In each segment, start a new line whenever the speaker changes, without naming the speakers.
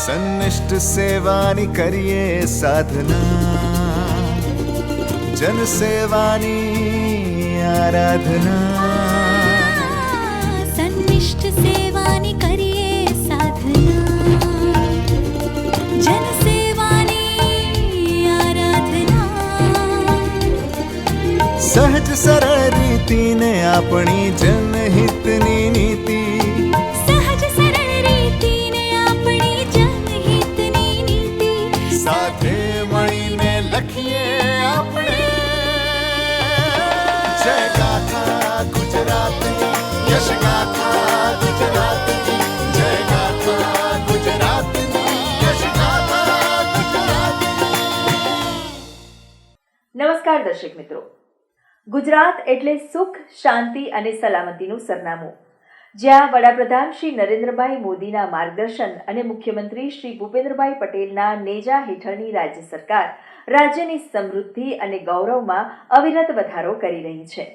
સન્નિષ્ઠ સેવાની કરીએ સાધના, જનસેવાની આરાધના.
સન્નિષ્ઠ સેવાની કરીએ સાધના, જનસેવાની આરાધના.
સહજ સરળ રીતિને આપણી જનહિતની નીતિ, સાથે મળીને લખીએ આપણે જય ગાથા ગુજરાતની, યશ ગાથા ગુજરાતની, જય ગાથા ગુજરાતની, યશ ગાથા ગુજરાતની.
નમસ્કાર દર્શક મિત્રો, ગુજરાત એટલે સુખ, શાંતિ અને સલામતીનું સરનામું. જ્યાં વડાપ્રધાન શ્રી નરેન્દ્રભાઈ મોદીના માર્ગદર્શન અને મુખ્યમંત્રી શ્રી ભૂપેન્દ્રભાઈ પટેલના નેજા હેઠળની રાજ્ય સરકાર રાજ્યની સમૃદ્ધિ અને ગૌરવમાં અવિરત વધારો કરી રહી છે.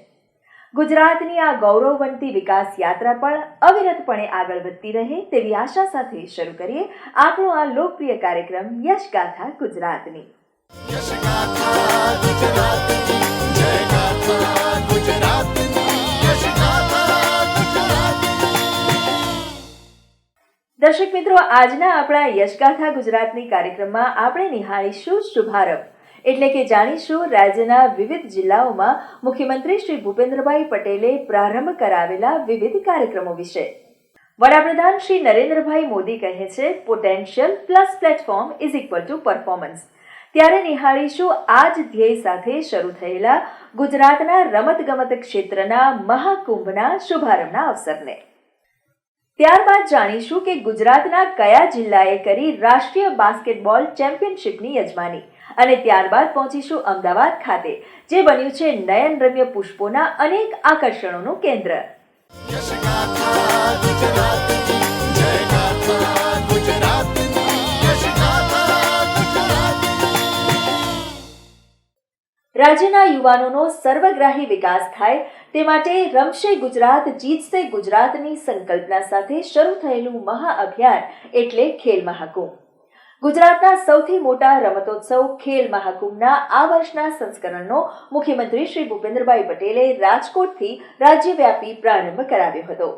ગુજરાતની આ ગૌરવવંતી વિકાસ યાત્રા પણ અવિરતપણે આગળ વધતી રહે તેવી આશા સાથે શરૂ કરીએ આપણો આ લોકપ્રિય કાર્યક્રમ યશ ગાથા ગુજરાતની.
યશ ગાથા ગુજરાતની, જય ગાથા ગુજરાતની, યશ ગાથા.
દર્શક મિત્રો, આજના આપણા યશગાથા ગુજરાતની કાર્યક્રમમાં આપણે નિહાળીશું શુભારંભ, એટલે કે જાણીશું રાજ્યના વિવિધ જિલ્લાઓમાં મુખ્યમંત્રી શ્રી ભૂપેન્દ્રભાઈ પટેલે પ્રારંભ કરાવેલા વિવિધ કાર્યક્રમો વિશે. વડાપ્રધાન શ્રી નરેન્દ્રભાઈ મોદી કહે છે, potential plus platform is equal to performance. ત્યારે નિહાળીશું આ જ ધ્યેય સાથે શરૂ થયેલા ગુજરાતના રમતગમત ક્ષેત્રના મહાકુંભના શુભારંભના અવસરને. ત્યારબાદ જાણીશું કે ગુજરાતના કયા જિલ્લાએ કરી રાષ્ટ્રીય બાસ્કેટબોલ ચેમ્પિયનશિપની યજમાની, અને ત્યારબાદ પહોંચીશું અમદાવાદ ખાતે, જે બન્યું છે નયનરમ્ય પુષ્પોના અનેક આકર્ષણોનું કેન્દ્ર. રાજ્યના યુવાનોનો સર્વગ્રાહી વિકાસ થાય તે માટે રમશે ગુજરાત જીતશે ગુજરાતની સંકલ્પના સાથે શરૂ થયેલું મહાઅભિયાન એટલે ખેલ મહાકુંભ. ગુજરાતના સૌથી મોટા રમતોત્સવ ખેલ મહાકુંભના આ વર્ષના સંસ્કરણનો મુખ્યમંત્રી શ્રી ભૂપેન્દ્રભાઈ પટેલે રાજકોટથી રાજ્યવ્યાપી પ્રારંભ કરાવ્યો હતો.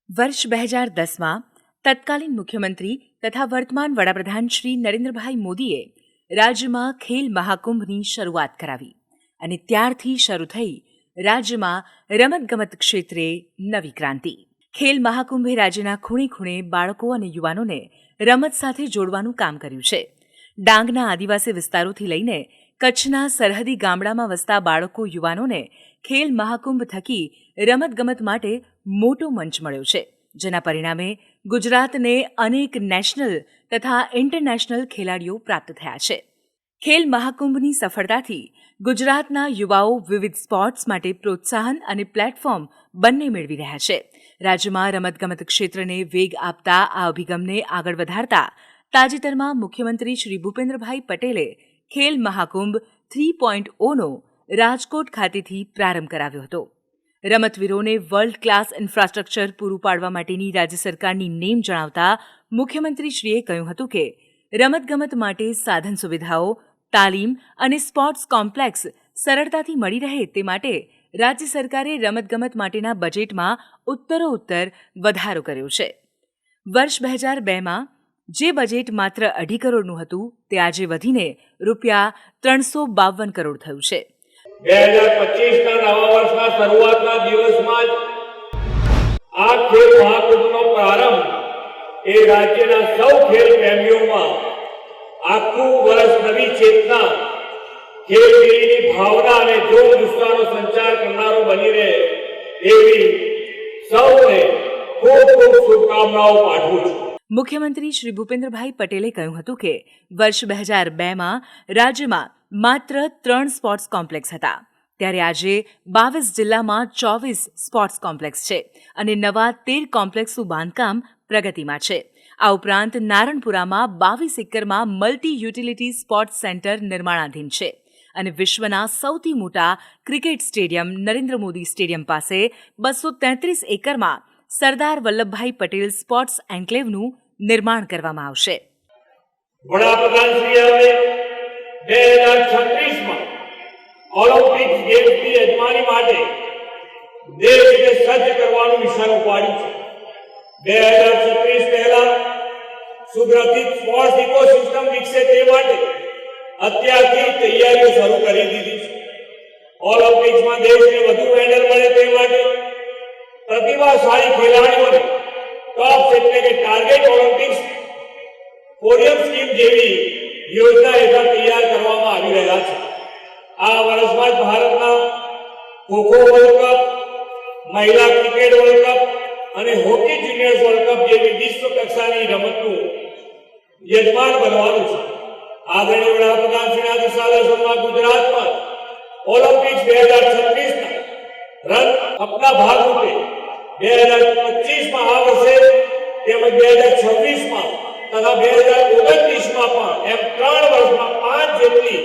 વર્ષ 2010માં તત્કાલીન મુખ્યમંત્રી તથા વર્તમાન વડાપ્રધાન શ્રી નરેન્દ્રભાઈ મોદીએ રાજ્યમાં ખેલ મહાકુંભની શરૂઆત કરાવી અને ત્યારથી શરૂ થઈ રાજ્યમાં રમતગમત ક્ષેત્રે નવી ક્રાંતિ. ખેલ મહાકુંભે રાજ્યના ખૂણે ખૂણે બાળકો અને યુવાનોને રમત સાથે જોડવાનું કામ કર્યું છે. ડાંગના આદિવાસી વિસ્તારોથી લઈને કચ્છના સરહદી ગામડામાં વસતા બાળકો યુવાનોને ખેલ મહાકુંભ થકી રમતગમત માટે મોટો મંચ મળ્યો છે, જેના પરિણામે ગુજરાતને અનેક નેશનલ તથા ઇન્ટરનેશનલ ખેલાડીઓ પ્રાપ્ત થયા છે. ખેલ મહાકુંભની સફળતાથી ગુજરાતના યુવાઓ વિવિધ સ્પોર્ટ્સ માટે પ્રોત્સાહન અને પ્લેટફોર્મ બંને મેળવી રહ્યા છે. રાજ્યમાં રમતગમત ક્ષેત્રને વેગ આપતા આ અભિગમને આગળ વધારતા તાજેતરમાં મુખ્યમંત્રી શ્રી ભૂપેન્દ્રભાઈ પટેલે ખેલ મહાકુંભ 3.0નો રાજકોટ ખાતેથી પ્રારંભ કરાવ્યો હતો. રમતવીરોને વર્લ્ડ ક્લાસ ઇન્ફ્રાસ્ટ્રક્ચર પૂરું પાડવા માટેની રાજ્ય સરકારની નેમ જણાવતા મુખ્યમંત્રીશ્રીએ કહ્યું હતું કે રમતગમત માટે સાધન સુવિધાઓ, તાલીમ અને સ્પોર્ટ્સ કોમ્પ્લેક્સ સરળતાથી મળી રહે તે માટે રાજ્ય સરકારે રમતગમત માટેના બજેટમાં ઉત્તરોત્તર વધારો કર્યો છે. વર્ષ 2002માં જે બજેટ માત્ર 2.5 કરોડનું હતું તે આજે વધીને રૂપિયા 352 કરોડ થયું છે.
2025ના નવા વર્ષના શરૂઆતના દિવસમાં જ આ ખેલ મહાકુંભનો પ્રારંભ એ રાજ્યના સૌ ખેલ પ્રેમીઓમાં આખું વર્ષ નવી ચેતના, ખેલગીરીની ભાવના અને જોશ જુસ્સાનો સંચાર કરનારો બની રહે એવી સૌને ખૂબ ખૂબ શુભકામનાઓ પાઠવું છું.
મુખ્યમંત્રી શ્રી ભૂપેન્દ્રભાઈ પટેલે કહ્યું હતું કે વર્ષ 2002માં રાજ્યમાં માત્ર 3 સ્પોર્ટ્સ કોમ્પ્લેક્સ હતા, ત્યારે આજે 22 જિલ્લામાં 24 સ્પોર્ટ્સ કોમ્પ્લેક્સ છે અને નવા 13 કોમ્પ્લેક્સનું બાંધકામ પ્રગતિમાં છે. આ ઉપરાંત નારણપુરામાં 22 એકરમાં મલ્ટી યુટિલિટી સ્પોર્ટ્સ સેન્ટર નિર્માણાધીન છે અને વિશ્વના સૌથી મોટા cricket stadium Narendra Modi stadium પાસે 233 એકરમાં સરદાર વલ્લભભાઈ પટેલ સ્પોર્ટ્સ એન્ક્લેવનું નિર્માણ કરવામાં આવશે.
વડાપ્રધાનશ્રીએ હવે 2036માં ઓલિમ્પિક્સ ગેમ્સની યજમાની માટે દેશને સજ્જ કરવાનું મિશન ઉપાડ્યું છે. 2036 પહેલા સુગ્રથિત સ્પોર્ટ્સ ઇકોસિસ્ટમ વિકસે તે માટે અત્યારથી તૈયારીઓ શરૂ કરી દીધી છે. ઓલિમ્પિક્સમાં દેશને વધુ મેડલ મળે તે માટે પ્રતિભાશાળી ખેલાડીઓને ટોપ્સ એટલે કે ટાર્ગેટ ઓલિમ્પિક્સ પોડિયમ સ્કીમ જેવી યોજના હેઠળ તૈયાર કરવામાં આવી રહ્યા છે. આ વર્ષમાં જ ભારતના ખોખો વર્લ્ડ કપ, મહિલા ક્રિકેટ વર્લ્ડ કપ અને હોકી જુનિયર્સ વર્લ્ડ કપ જેવી વિશ્વ કક્ષાની રમતનું યજમાન બનવાનું છે. આદરણીય વડાપ્રધાનશ્રીના દિશાદર્શનમાં ગુજરાતમાં ઓલિમ્પિક્સ 2036ના રન અપના ભાગરૂપે 2025માં આ વર્ષે તેમજ 2026માં તથા 2029માં પણ એમ 3 વર્ષમાં 5 જેટલી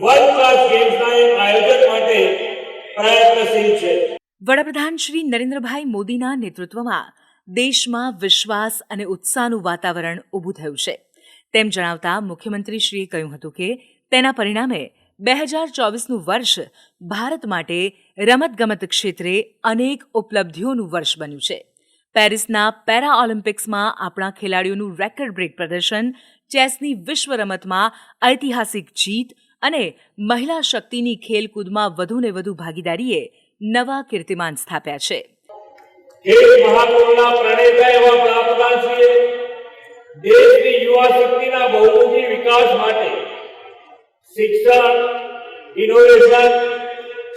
વર્લ્ડ ક્લાસ ગેમ્સના આયોજન માટે પ્રયત્નશીલ છે.
વડાપ્રધાન શ્રી નરેન્દ્રભાઈ મોદીના નેતૃત્વમાં દેશમાં વિશ્વાસ અને ઉત્સાહનું વાતાવરણ ઊભું થયું છે તેમ જણાવતા મુખ્યમંત્રીશ્રીએ કહ્યું હતું કે તેના પરિણામે 2024નું વર્ષ ભારત માટે રમતગમત ક્ષેત્રે અનેક ઉપલબ્ધિઓનું વર્ષ બન્યું છે. પેરિસના પેરા ઓલિમ્પિક્સમાં આપણા ખેલાડીઓનું રેકોર્ડ બ્રેક પ્રદર્શન, ચેસની વિશ્વ રમતમાં ઐતિહાસિક જીત અને મહિલા શક્તિની ખેલકૂદમાં વધુને વધુ ભાગીદારીએ નવા કીર્તિમાન સ્થાપ્યા છે.
ખેલ મહાકુંભના પ્રણેતા એવા વડાપ્રધાનશ્રીએ દેશની યુવા શક્તિના બહુમુખી વિકાસ માટે શિક્ષણ, ઇનોવેશન,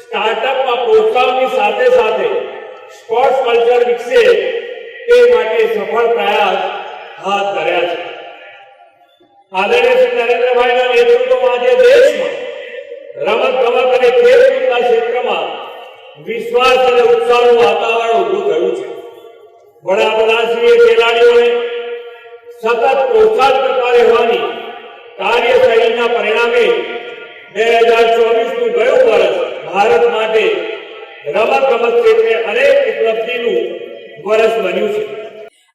સ્ટાર્ટઅપમાં પ્રોત્સાહનની સાથે સાથે સ્પોર્ટ્સ કલ્ચર વિકસે તે માટે સફળ પ્રયાસ હાથ ધર્યા છે. આદરણીય શ્રી નરેન્દ્રભાઈના નેતૃત્વમાં આજે દેશમાં રમતગમત અને ખેલકૂદના ક્ષેત્રમાં વિશ્વાસ અને ઉત્સાહનું વાતાવરણ ઊભું થયું છે. વડાપ્રધાનશ્રીએ ખેલાડીઓને સતત પ્રોત્સાહન કરતા રહેવાની કાર્યશૈલીના પરિણામે 2024નું ગયું વર્ષ ભારત માટે રમતગમત ક્ષેત્રે અનેક ઉપલબ્ધિનું વર્ષ બન્યું છે.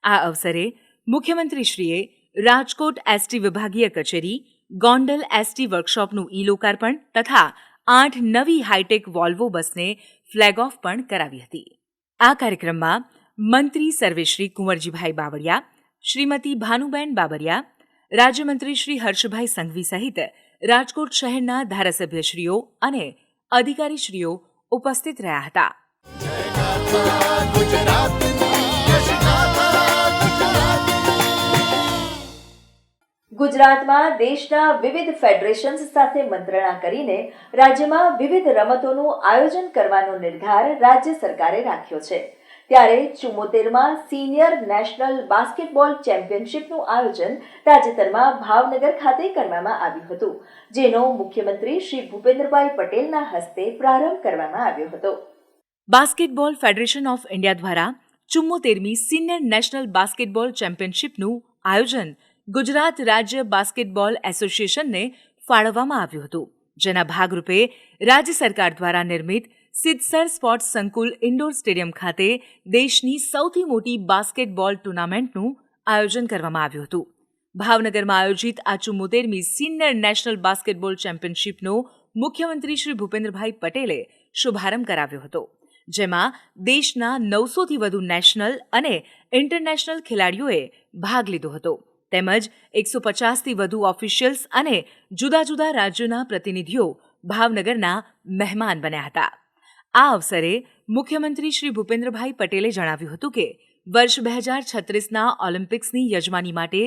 આ અવસરે મુખ્યમંત્રીશ્રીએ રાજકોટ એસટી વિભાગીય કચેરી, ગોંડલ એસટી વર્કશોપનું ઈ-લોકાર્પણ તથા 8 નવી હાઈટેક વોલ્વો બસને ફ્લેગ ઓફ પણ કરાવી હતી. આ કાર્યક્રમમાં મંત્રી સર્વેશ્રી કુંવરજીભાઈ બાવળિયા, શ્રીમતી ભાનુબેન બાબરિયા, રાજ્યમંત્રી શ્રી હર્ષભાઈ સંઘવી સહિત રાજકોટ શહેરના ધારાસભ્યશ્રીઓ અને અધિકારીશ્રીઓ ઉપસ્થિત રહ્યા હતા.
ગુજરાતમાં દેશના વિવિધ ફેડરેશન્સ સાથે મંત્રણા કરીને રાજ્યમાં વિવિધ રમતોનું આયોજન કરવાનો નિર્ધાર રાજ્ય સરકારે રાખ્યો છે. ત્યારે 74માં સિનિયર નેશનલ બાસ્કેટબોલ ચેમ્પિયનશિપનું આયોજન તાજેતરમાં ભાવનગર ખાતે કરવામાં આવ્યું હતું, જેનો મુખ્યમંત્રી શ્રી ભૂપેન્દ્રભાઈ પટેલના હસ્તે પ્રારંભ કરવામાં આવ્યો હતો.
બાસ્કેટબોલ ફેડરેશન ઓફ ઇન્ડિયા દ્વારા 74મી સિનિયર નેશનલ બાસ્કેટબોલ ચેમ્પિયનશિપનું આયોજન ગુજરાત રાજ્ય બાસ્કેટબોલ એસોસિએશનને ફાળવવામાં આવ્યું હતું, જેના ભાગરૂપે રાજ્ય સરકાર દ્વારા નિર્મિત સિદ્સર સ્પોર્ટ્સ સંકુલ ઇન્ડોર સ્ટેડિયમ ખાતે દેશની સૌથી મોટી બાસ્કેટબોલ ટુર્નામેન્ટનું આયોજન કરવામાં આવ્યું હતું. ભાવનગરમાં આયોજિત આ 74મી સિનિયર નેશનલ બાસ્કેટબોલ ચેમ્પિયનશિપનો મુખ્યમંત્રી શ્રી ભૂપેન્દ્રભાઈ પટેલે શુભારંભ કરાવ્યો હતો, જેમાં દેશના 900થી વધુ નેશનલ અને ઇન્ટરનેશનલ ખેલાડીઓએ ભાગ લીધો હતો, તેમજ 150થી વધુ ઓફિશિયલ્સ અને જુદા જુદા રાજ્યોના પ્રતિનિધિઓ ભાવનગરના મહેમાન બન્યા હતા. આ અવસરે મુખ્યમંત્રી શ્રી ભૂપેન્દ્રભાઈ પટેલે જણાવ્યું હતું કે વર્ષ 2036ના ઓલિમ્પિક્સની યજમાની માટે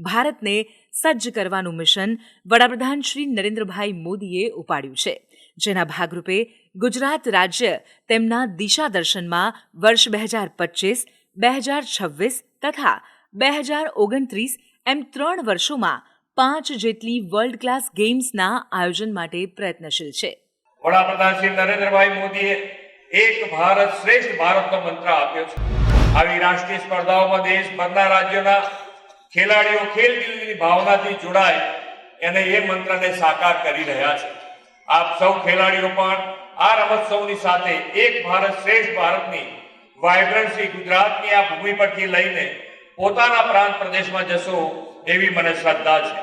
ભારતને સજ્જ કરવાનું મિશન વડાપ્રધાન શ્રી નરેન્દ્રભાઈ મોદીએ ઉપાડ્યું છે, જેના ભાગરૂપે ગુજરાત રાજ્ય તેમના દિશાદર્શનમાં વર્ષ 2025, 2026 તથા 2029 એમ 3 વર્ષોમાં 5 જેટલી વર્લ્ડ ક્લાસ ગેમ્સના આયોજન માટે પ્રયત્નશીલ છે.
વડાપ્રધાન શ્રી નરેન્દ્રભાઈ મોદીએ એક ભારત શ્રેષ્ઠ ભારતનો મંત્ર આપ્યો છે. આવી રાષ્ટ્રીય સ્પર્ધાઓમાં દેશભરના રાજ્યોના ખેલાડીઓ ખેલદિલીની ભાવનાથી જોડાય અને એ મંત્રને સાકાર કરી રહ્યા છે. આપ સૌ ખેલાડીઓ પણ આ રમોત્સવની સાથે એક ભારત શ્રેષ્ઠ ભારતની વાઇબ્રન્સી ગુજરાતની આ ભૂમિ પરથી લઈને પોતાના પ્રાંત પ્રદેશમાં જશો એવી મને શ્રદ્ધા છે.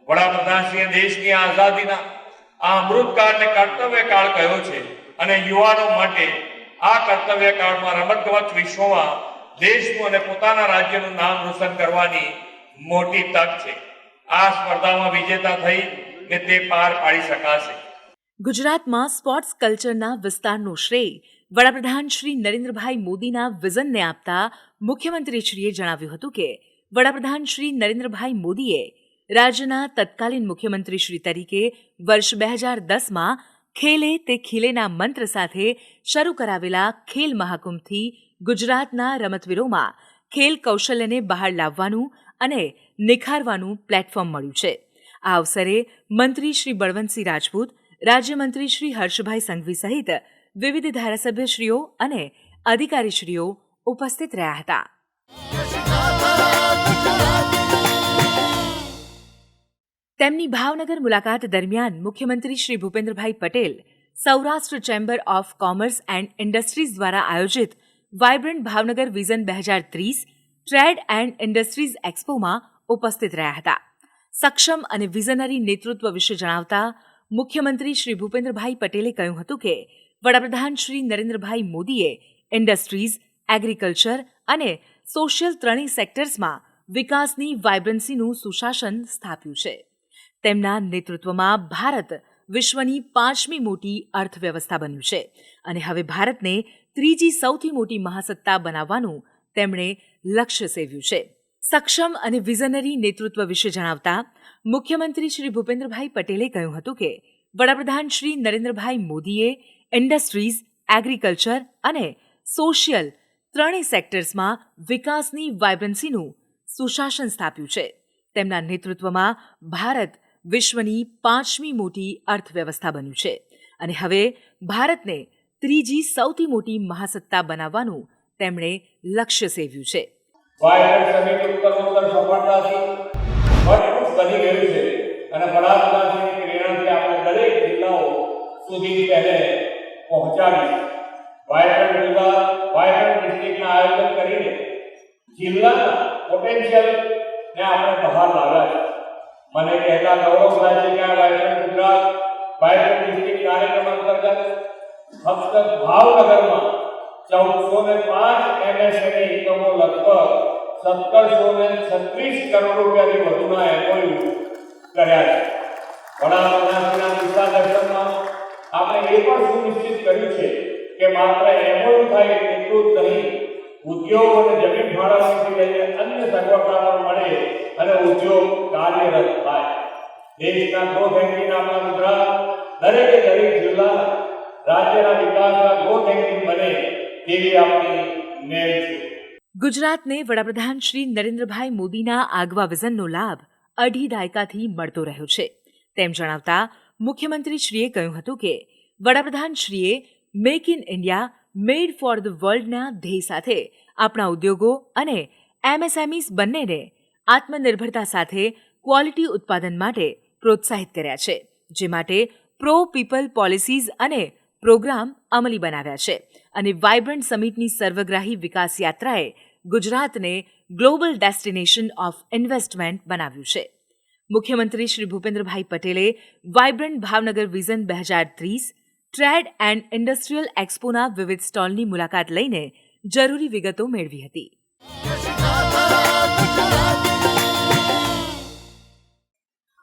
વડાપ્રધાનશ્રીએ દેશની આઝાદીના આ અમૃતકાળને કર્તવ્યકાળ કહ્યો છે અને યુવાનો માટે આ કર્તવ્યકાળમાં રમતગમત વિશ્વમાં દેશનું અને પોતાના રાજ્યનું નામ રોશન કરવાની મોટી તક છે. આ સ્પર્ધામાં વિજેતા થઈ ને તે પાર પાડી શકાશે.
ગુજરાતમાં સ્પોર્ટ્સ કલ્ચરના વિસ્તારનો શ્રેય વડાપ્રધાન શ્રી નરેન્દ્રભાઈ મોદીના વિઝનને આપતા મુખ્યમંત્રીશ્રીએ જણાવ્યું હતું કે વડાપ્રધાન શ્રી નરેન્દ્રભાઈ મોદીએ રાજ્યના તત્કાલીન મુખ્યમંત્રીશ્રી તરીકે વર્ષ 2010માં ખેલે તે ખીલેના મંત્ર સાથે શરૂ કરાવેલા ખેલ મહાકુંભથી ગુજરાતના રમતવીરોમાં ખેલ કૌશલ્યને બહાર લાવવાનું અને નિખારવાનું પ્લેટફોર્મ મળ્યું છે. આ અવસરે મંત્રી શ્રી બળવંતસિંહ રાજપૂત, રાજ્યમંત્રી શ્રી હર્ષભાઈ સંઘવી સહિત વિવિધ ધારાસભ્યશ્રીઓ અને અધિકારીશ્રીઓ ઉપસ્થિત રહ્યા હતા. તેમની ભાવનગર મુલાકાત દરમિયાન મુખ્યમંત્રી Shri Bhupendrabhai Patel Saurashtra chamber of commerce and industries દ્વારા આયોજિત vibrant Bhavnagar vision 2030 trade and industries એક્સપોમાં ઉપસ્થિત રહ્યા હતા. સક્ષમ અને વિઝનરી નેતૃત્વ વિશે જણાવતા મુખ્યમંત્રી શ્રી ભૂપેન્દ્રભાઈ પટેલે કહ્યું હતું કે વડાપ્રધાન શ્રી નરેન્દ્રભાઈ મોદીએ ઇન્ડસ્ટ્રીઝ, એગ્રીકલ્ચર અને સોશિયલ ત્રણેય સેક્ટર્સમાં વિકાસની વાઇબ્રન્સીનું સુશાસન સ્થાપ્યું છે. તેમના નેતૃત્વમાં ભારત વિશ્વની 5મી મોટી અર્થવ્યવસ્થા બન્યું છે અને હવે ભારતને ત્રીજી સૌથી મોટી મહાસત્તા બનાવવાનું તેમણે લક્ષ્ય સેવ્યું છે. સક્ષમ અને વિઝનરી નેતૃત્વ વિશે જણાવતા મુખ્યમંત્રી શ્રી ભૂપેન્દ્રભાઈ પટેલે કહ્યું હતું કે વડાપ્રધાન શ્રી નરેન્દ્રભાઈ મોદીએ ઇન્ડસ્ટ્રીઝ, એગ્રીકલ્ચર અને સોશિયલ ત્રણેય સેક્ટર્સમાં વિકાસની વાઇબ્રન્સીનું સુશાસન સ્થાપ્યું છે. તેમના નેતૃત્વમાં ભારત વિશ્વની 5મી મોટી અર્થવ્યવસ્થા બન્યું છે અને હવે ભારતને ત્રીજી સૌથી મોટી મહાસત્તા બનાવવાનું તેમણે લક્ષ્ય સેવ્યું છે.
વાયબ્રન્ટ સમિટ ઉત્તરોત્તર સફળતાથી મજબૂત બની ગયું છે અને વડાપ્રધાનશ્રીની પ્રેરણાથી આપણે દરેક જિલ્લાઓ સુધી તેને પહોંચાડી. વાયબ્રન્ટ ડિસ્ટ્રિક્ટના આયોજન કરીને જિલ્લાના પોટેન્શિયલને આપણે બહાર લાવ્યા છે. મને કહેતા ગૌરવ થાય છે કે આ વાયબ્રન્ટ ગુજરાત વાયબ્રન્ટ ડિસ્ટ્રિક્ટ કાર્યક્રમ અંતર્ગત ફક્ત ભાવનગરમાં 1405 MSME એકમો લગભગ 1736 કરોડ રૂપિયાથી વધુના MOU કર્યા છે. વડાપ્રધાનશ્રીના દિશા દર્શનમાં આપણે એ પણ સુનિશ્ચિત કર્યું છે કે માત્ર MOU થાય એટલું જ નહીં, ઉદ્યોગો અને જમીન ફાળવણીથી લઈને અન્ય સગવડતા પણ મળે અને ઉદ્યોગ કાર્યરત થાય. દેશના ગ્રોથ એન્જિન આપણા ગુજરાત દરેક જિલ્લા રાજ્યના વિકાસના ગ્રોથ એન્જિન બને તેવી આપણી નેમ છે.
ગુજરાતને વડાપ્રધાન શ્રી નરેન્દ્રભાઈ મોદીના આગવા વિઝનનો લાભ 2.5 દાયકાથી મળતો રહ્યો છે. તેમ જણાવતા મુખ્યમંત્રીશ્રીએ કહ્યું હતું કે વડાપ્રધાનશ્રીએ make in India, made for the વર્લ્ડના ધ્યેય સાથે આપણા ઉદ્યોગો અને MSMEs બંનેને આત્મનિર્ભરતા સાથે ક્વોલિટી ઉત્પાદન માટે પ્રોત્સાહિત કર્યા છે, જે માટે પ્રો પીપલ પોલિસીઝ અને પ્રોગ્રામ અમલી બનાવ્યા છે અને વાઇબ્રન્ટ સમિટની સર્વગ્રાહી વિકાસ યાત્રાએ ગુજરાતને ગ્લોબલ ડેસ્ટિનેશન ઓફ ઇન્વેસ્ટમેન્ટ બનાવ્યું છે. મુખ્યમંત્રી શ્રી ભૂપેન્દ્રભાઈ પટેલે vibrant Bhavnagar vision 2030 trade and industrial એક્સપોના વિવિધ સ્ટોલની મુલાકાત લઈને જરૂરી વિગતો મેળવી હતી.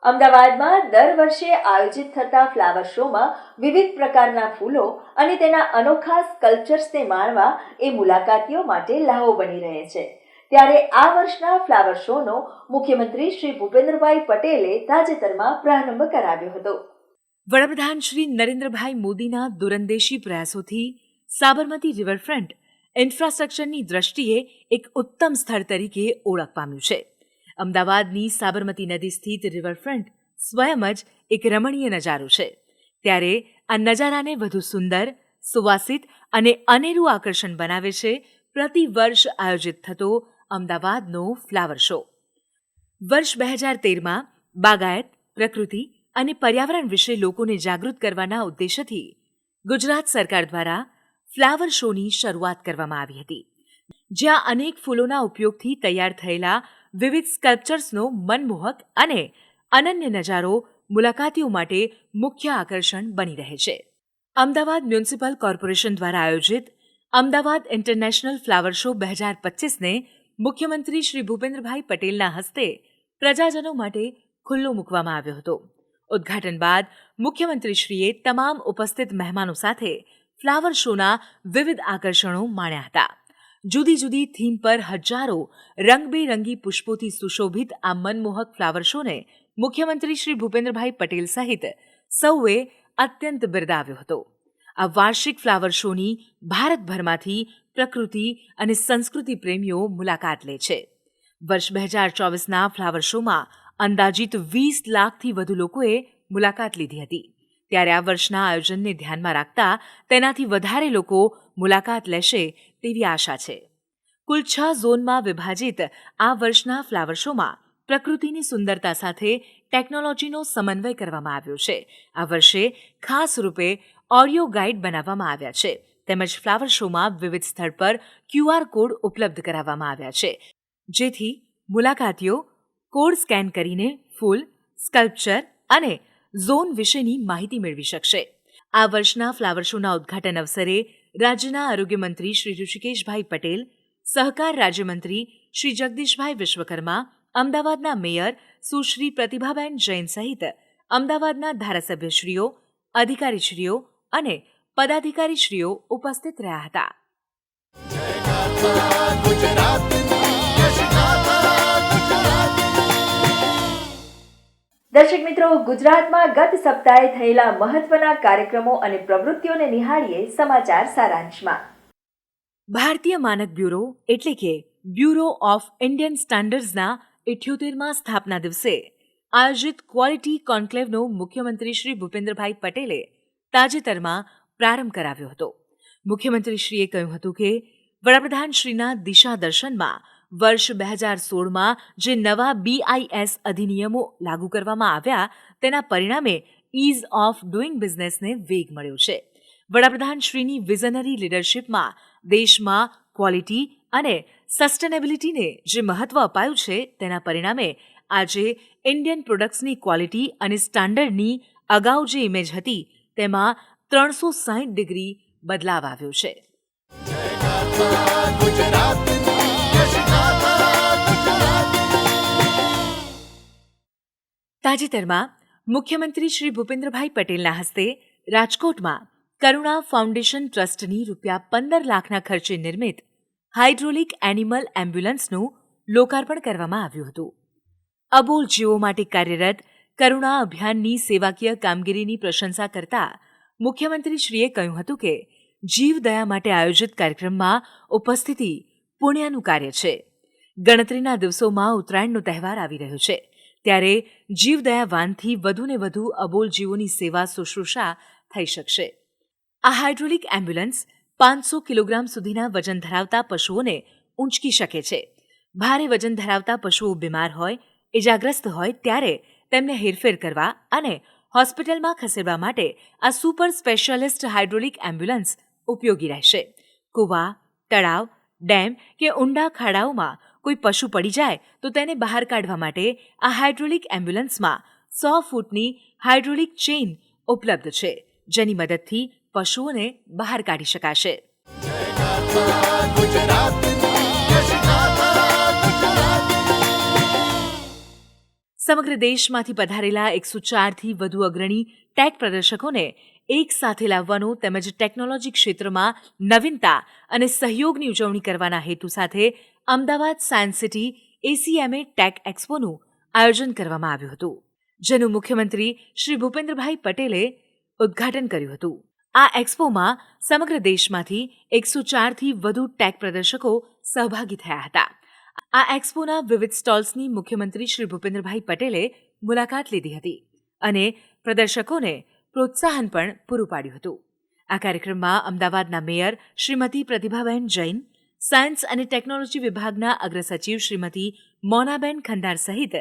અમદાવાદમાં દર વર્ષે આયોજિત થતા ફ્લાવર શોમાં વિવિધ પ્રકારના ફૂલો અને તેના અનોખા સ્કલ્પચર્સને માણવા એ મુલાકાતીઓ માટે લ્હાવો બની રહે છે. ત્યારે આ વર્ષના ફ્લાવર શોનો મુખ્યમંત્રી શ્રી ભૂપેન્દ્રભાઈ પટેલે તાજેતરમાં પ્રારંભ કરાવ્યો હતો.
વડાપ્રધાન શ્રી નરેન્દ્રભાઈ મોદીના દૂરંદેશી પ્રયાસોથી સાબરમતી રિવરફ્રન્ટ ઇન્ફ્રાસ્ટ્રક્ચરની દ્રષ્ટિએ એક ઉત્તમ સ્થળ તરીકે ઓળખ પામ્યું છે. અમદાવાદની સાબરમતી નદી સ્થિત રિવરફ્રન્ટ સ્વયં જ એક રમણીય નજારો છે. ત્યારે આ નજારાને વધુ સુંદર, સુવાસિત અને અનેરું આકર્ષણ બનાવે છે પ્રતિ વર્ષ આયોજિત થતો અમદાવાદનો ફ્લાવર શો. વર્ષ 2013માં બાગાયત, પ્રકૃતિ અને પર્યાવરણ વિશે લોકોને જાગૃત કરવાના ઉદ્દેશ્યથી ગુજરાત સરકાર દ્વારા ફ્લાવર શોની શરૂઆત કરવામાં આવી હતી. જ્યાં અનેક ફૂલોના ઉપયોગથી તૈયાર થયેલા વિવિધ સ્કલ્પચર્સનો મનમોહક અને અનન્ય નજારો મુલાકાતીઓ માટે મુખ્ય આકર્ષણ બની રહે છે. અમદાવાદ મ્યુનિસિપલ કોર્પોરેશન દ્વારા આયોજિત અમદાવાદ ઇન્ટરનેશનલ ફ્લાવર શો 2025ને મુખ્યમંત્રી શ્રી ભૂપેન્દ્રભાઈ પટેલના હસ્તે પ્રજાજનો માટે ખુલ્લો મૂકવામાં આવ્યો હતો. ઉદ્ઘાટન બાદ મુખ્યમંત્રીશ્રીએ તમામ ઉપસ્થિત મહેમાનો સાથે ફ્લાવર શોના વિવિધ આકર્ષણો માણ્યા હતા. જુદી જુદી થીમ પર હજારો રંગબેરંગી પુષ્પોથી સુશોભિત આ મનમોહક ફ્લાવર શોને મુખ્યમંત્રી શ્રી ભૂપેન્દ્રભાઈ પટેલ સહિત સૌએ અત્યંત બિરદાવ્યો હતો. આ વાર્ષિક ફ્લાવર શોની ભારતભરમાંથી પ્રકૃતિ અને સંસ્કૃતિ પ્રેમીઓ મુલાકાત લે છે. વર્ષ 2024ના ફ્લાવર શોમાં અંદાજિત 20 લાખથી વધુ લોકોએ મુલાકાત લીધી હતી. ત્યારે આ વર્ષના આયોજનને ધ્યાનમાં રાખતા તેનાથી વધારે લોકો મુલાકાત લેશે તેવી આશા છે. કુલ 6 ઝોનમાં વિભાજિત આ વર્ષના ફ્લાવર શોમાં પ્રકૃતિની સુંદરતા સાથે ટેકનોલોજીનો સમન્વય કરવામાં આવ્યો છે. આ વર્ષે ખાસ રૂપે ઓડિયો ગાઈડ બનાવવામાં આવ્યા છે. તેમજ ફ્લાવર શોમાં વિવિધ સ્થળ પર QR કોડ ઉપલબ્ધ કરાવવામાં આવ્યા છે, જેથી મુલાકાતીઓ કોડ સ્કેન કરીને ફૂલ, સ્કલ્પચર અને ઝોન વિશેની માહિતી મેળવી શકશે. આ વર્ષના ફ્લાવર શોના ઉદ્ઘાટન અવસરે રાજ્યના આરોગ્ય મંત્રી શ્રી ઋષિકેશભાઈ પટેલ, સહકાર રાજ્યમંત્રી શ્રી જગદીશભાઈ વિશ્વકર્મા, અમદાવાદના મેયર સુશ્રી પ્રતિભાબેન જૈન સહિત અમદાવાદના ધારાસભ્યશ્રીઓ, અધિકારીશ્રીઓ અને પદાધિકારીશ્રીઓ ઉપસ્થિત રહ્યા હતા.
દર્શક મિત્રો, ગુજરાતમાં ગત સપ્તાહે થયેલા મહત્વના કાર્યક્રમો અને પ્રવૃત્તિઓને નિહાળીએ સમાચાર સારાંશમાં.
ભારતીય માનક બ્યુરો એટલે કે બ્યુરો ઓફ ઇન્ડિયન સ્ટાન્ડર્ડ્સના 78મા સ્થાપના દિવસે આયોજિત ક્વોલિટી કોન્ક્લેવનો મુખ્યમંત્રી શ્રી ભૂપેન્દ્રભાઈ પટેલે તાજેતરમાં પ્રારંભ કરાવ્યો હતો. મુખ્યમંત્રીશ્રીએ કહ્યું હતું કે વડાપ્રધાનશ્રીના દિશા દર્શનમાં વર્ષ 2016માં જે નવા BIS અધિનિયમો લાગુ કરવામાં આવ્યા તેના પરિણામે ઇઝ ઓફ ડુઇંગ બિઝનેસને વેગ મળ્યો છે. વડાપ્રધાનશ્રીની વિઝનરી લીડરશીપમાં દેશમાં ક્વોલિટી અને સસ્ટેનેબિલિટીને જે મહત્વ અપાયું છે તેના પરિણામે આજે ઇન્ડિયન પ્રોડક્ટ્સની ક્વોલિટી અને સ્ટાન્ડર્ડની અગાઉ જે ઇમેજ હતી તેમાં 360 ડિગ્રી બદલાવ આવ્યો છે. તાજેતરમાં મુખ્યમંત્રી શ્રી ભૂપેન્દ્રભાઈ પટેલના હસ્તે રાજકોટમાં કરુણા ફાઉન્ડેશન ટ્રસ્ટની ₹15 લાખના ખર્ચે નિર્મિત હાઇડ્રોલિક એનિમલ એમ્બ્યુલન્સનું લોકાર્પણ કરવામાં આવ્યું હતું. અબોલ જીવો માટે કાર્યરત કરુણા અભિયાનની સેવાકીય કામગીરીની પ્રશંસા કરતા મુખ્યમંત્રીશ્રીએ કહ્યું હતું કે જીવદયા માટે આયોજિત કાર્યક્રમમાં ઉપસ્થિતિ પુણ્યનું કાર્ય છે. ગણતરીના દિવસોમાં ઉત્તરાયણનો તહેવાર આવી રહ્યો છે, ત્યારે જીવદયા વાનથી વધુને વધુ અબોલ જીવોની સેવા શુશ્રૂષા થઈ શકશે. આ હાઇડ્રોલિક એમ્બ્યુલન્સ 500 કિલોગ્રામ સુધીના વજન ધરાવતા પશુઓને ઊંચકી શકે છે. ભારે વજન ધરાવતા પશુઓ બીમાર હોય, ઇજાગ્રસ્ત હોય ત્યારે તેમને હેરફેર કરવા અને હોસ્પિટલમાં ખસેડવા માટે આ સુપર સ્પેશિયાલિસ્ટ હાઇડ્રોલિક એમ્બ્યુલન્સ ઉપયોગી રહેશે. કૂવા, તળાવ, ડેમ કે ઊંડા ખાડાઓમાં કોઈ પશુ પડી જાય તો તેને બહાર કાઢવા માટે આ હાઇડ્રોલિક એમ્બ્યુલન્સમાં 100 ફૂટની હાઇડ્રોલિક ચેઇન ઉપલબ્ધ છે, જેની મદદથી પશુઓને બહાર કાઢી શકાશે. સમગ્ર દેશમાંથી પધારેલા 104થી વધુ અગ્રણી ટેક પ્રદર્શકોને એક સાથે લાવવાનો તેમજ ટેકનોલોજી ક્ષેત્રમાં નવીનતા અને સહયોગની ઉજવણી કરવાના હેતુ સાથે Ahmedabad science city ACMA tech એક્સપોનું આયોજન કરવામાં આવ્યું હતું, જેનું મુખ્યમંત્રી શ્રી ભૂપેન્દ્રભાઈ પટેલે ઉદ્ઘાટન કર્યું હતું. આ એક્સપોમાં સમગ્ર દેશમાંથી 104થી વધુ ટેક પ્રદર્શકો સહભાગી થયા હતા. આ એક્સપોના વિવિધ સ્ટોલ્સની મુખ્યમંત્રી શ્રી ભૂપેન્દ્રભાઈ પટેલે મુલાકાત લીધી હતી અને પ્રદર્શકોને પ્રોત્સાહન પણ પૂરું પાડ્યું હતું. આ કાર્યક્રમમાં અમદાવાદના મેયર શ્રીમતી પ્રતિભાબેન જૈન, સાયન્સ અને ટેકનોલોજી વિભાગના અગ્રસચિવ શ્રીમતી મોનાબેન ખંડાર સહિત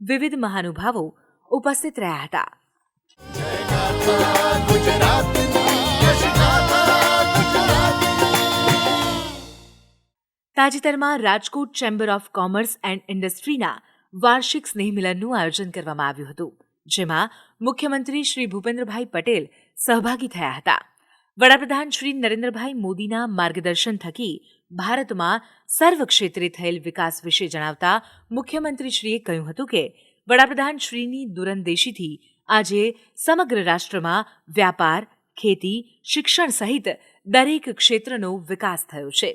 વિવિધ મહાનુભાવો ઉપસ્થિત રહ્યા હતા. તાજેતરમાં Rajkot chamber of commerce and ઇન્ડસ્ટ્રીના વાર્ષિક સ્નેહમિલનનું આયોજન કરવામાં આવ્યું હતું, જેમાં મુખ્યમંત્રી શ્રી ભૂપેન્દ્રભાઈ પટેલ સહભાગી થયા હતા. વડાપ્રધાન શ્રી નરેન્દ્રભાઈ મોદીના માર્ગદર્શન થકી ભારતમાં સર્વક્ષેત્રે થયેલ વિકાસ વિશે જણાવતા મુખ્યમંત્રીશ્રીએ કહ્યું હતું કે વડાપ્રધાન શ્રીની દૂરંદેશીથી આજે સમગ્ર રાષ્ટ્રમાં વ્યાપાર, ખેતી, શિક્ષણ સહિત દરેક ક્ષેત્રનો વિકાસ થયો છે.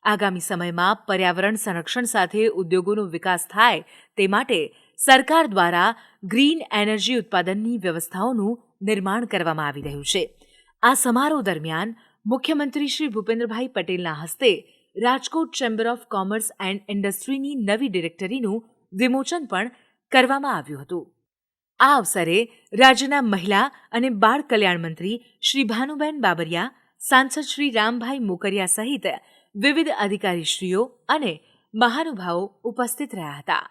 આગામી સમયમાં પર્યાવરણ સંરક્ષણ સાથે ઉદ્યોગોનો વિકાસ થાય તે માટે સરકાર દ્વારા ગ્રીન એનર્જી ઉત્પાદનની વ્યવસ્થાઓનું નિર્માણ કરવામાં આવી રહ્યું છે. આ સમારોહ દરમિયાન મુખ્યમંત્રી શ્રી ભૂપેન્દ્રભાઈ પટેલના હસ્તે Rajkot chamber of commerce and ઇન્ડસ્ટ્રીની નવી ડિરેક્ટરીનું વિમોચન પણ કરવામાં આવ્યું હતું. આ અવસરે રાજ્યના મહિલા અને બાળ કલ્યાણ મંત્રી શ્રી ભાનુબેન બાબરિયા, સાંસદ શ્રી રામભાઈ મોકરિયા સહિત વિવિધ અધિકારીશ્રીઓ અને મહાનુભાવો ઉપસ્થિત રહ્યા હતા.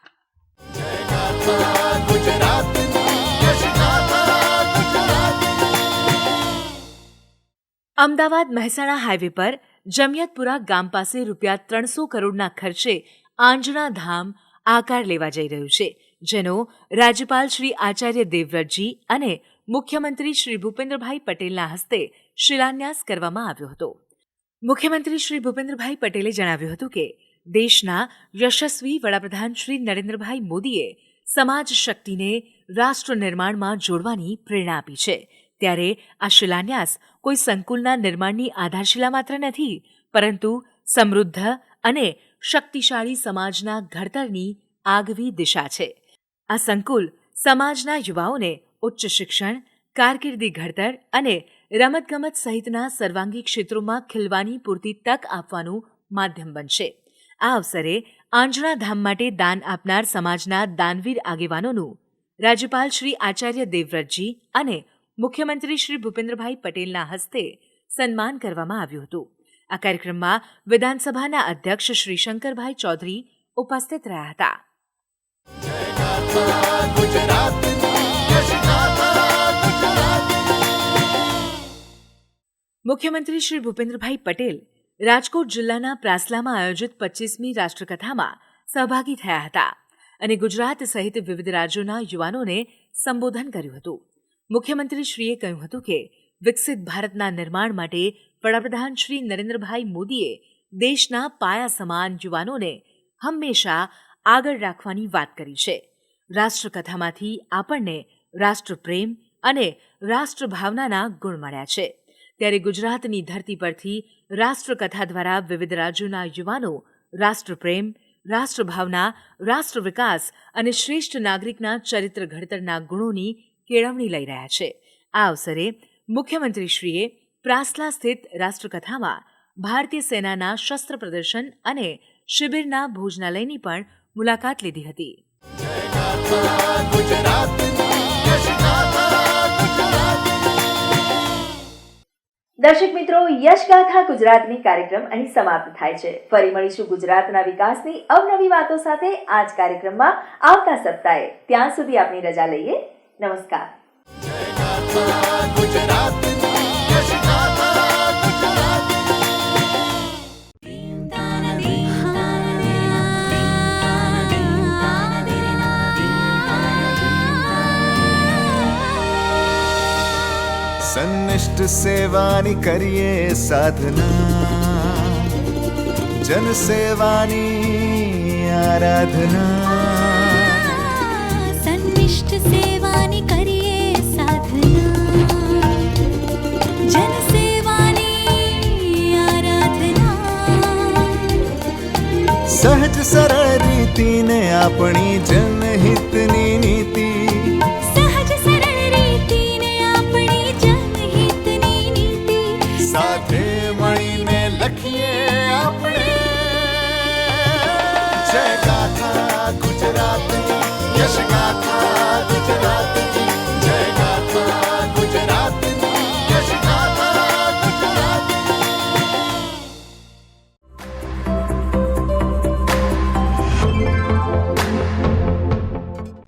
અમદાવાદ મહેસાણા હાઈવે પર જમિયતપુરા ગામ પાસે ₹300 કરોડના ખર્ચે આંજણા ધામ આકાર લેવા જઈ રહ્યું છે, જેનો રાજ્યપાલ શ્રી આચાર્ય દેવવ્રતજી અને મુખ્યમંત્રી શ્રી ભૂપેન્દ્રભાઈ પટેલના હસ્તે શિલાન્યાસ કરવામાં આવ્યો હતો. મુખ્યમંત્રી શ્રી ભૂપેન્દ્રભાઈ પટેલે જણાવ્યું હતું કે દેશના યશસ્વી વડાપ્રધાન શ્રી નરેન્દ્રભાઈ મોદીએ સમાજ શક્તિને રાષ્ટ્ર નિર્માણમાં જોડવાની પ્રેરણા આપી છે. ત્યારે આ શિલાન્યાસ કોઈ સંકુલના નિર્માણની આધારશિલા માત્ર નથી, પરંતુ સમૃદ્ધ અને શક્તિશાળી સમાજના ઘડતરની આગવી દિશા છે. આ સંકુલ સમાજના યુવાઓને ઉચ્ચ શિક્ષણ, કારકિર્દી ઘડતર અને રમતગમત સહિતના સર્વાંગી ક્ષેત્રોમાં ખીલવાની પૂરતી તક આપવાનું માધ્યમ બનશે. આ અવસરે આંજણા ધામ માટે દાન આપનાર સમાજના દાનવીર આગેવાનોનું રાજ્યપાલ શ્રી આચાર્ય દેવવ્રતજી અને મુખ્યમંત્રી શ્રી ભૂપેન્દ્રભાઈ પટેલના હસ્તે સન્માન કરવામાં આવ્યું હતું. આ કાર્યક્રમમાં વિધાનસભાના અધ્યક્ષ શ્રી શંકરભાઈ ચૌધરી ઉપસ્થિત રહ્યા હતા. મુખ્યમંત્રી શ્રી ભૂપેન્દ્રભાઈ પટેલ રાજકોટ જિલ્લાના પ્રાસલામાં આયોજિત 25મી રાષ્ટ્રકથામાં સહભાગી થયા હતા અને ગુજરાત સહિત વિવિધ રાજ્યોના યુવાનોને સંબોધન કર્યું હતું. મુખ્યમંત્રીશ્રીએ કહ્યું હતું કે વિકસિત ભારતના નિર્માણ માટે વડાપ્રધાન શ્રી નરેન્દ્રભાઈ મોદીએ દેશના પાયા સમાન યુવાનોને હંમેશા આગળ રાખવાની વાત કરી છે. રાષ્ટ્રકથામાંથી આપણને રાષ્ટ્રપ્રેમ અને રાષ્ટ્રભાવનાના ગુણ મળ્યા છે. ત્યારે ગુજરાતની ધરતી પરથી રાષ્ટ્રકથા દ્વારા વિવિધ રાજ્યોના યુવાનો રાષ્ટ્રપ્રેમ, રાષ્ટ્રભાવના, રાષ્ટ્ર વિકાસ અને શ્રેષ્ઠ નાગરિકના ચરિત્ર ઘડતરના ગુણોની કેળવણી લઈ રહ્યા છે. આ અવસરે મુખ્યમંત્રીશ્રીએ પ્રાસલા સ્થિત રાષ્ટ્રકથામાં ભારતીય સેનાના શસ્ત્ર પ્રદર્શન અને શિબિરના ભોજનાલયની પણ મુલાકાત લીધી હતી.
દર્શક મિત્રો, યશગાથા ગુજરાતની કાર્યક્રમ અહીં સમાપ્ત થાય છે. ફરી મળીશું ગુજરાતના વિકાસની અવનવી વાતો સાથે આ જ કાર્યક્રમમાં આવતા સપ્તાહે. ત્યાં સુધી આપની રજા લઈએ. નમસ્કાર.
સન્નિષ્ઠ સેવાની કરીએ સાધના, જન સેવાની આરાધના.
સન્નિષ્ઠ સેવાની કરીએ સાધના, જન સેવાની આરાધના.
સહજ સરળ રીતિને આપણી જનહિતની નીતિ, સાથે મળીને લખીએ આપણે જય ગાથા ગુજરાતની, યશ ગાથા ગુજરાતની.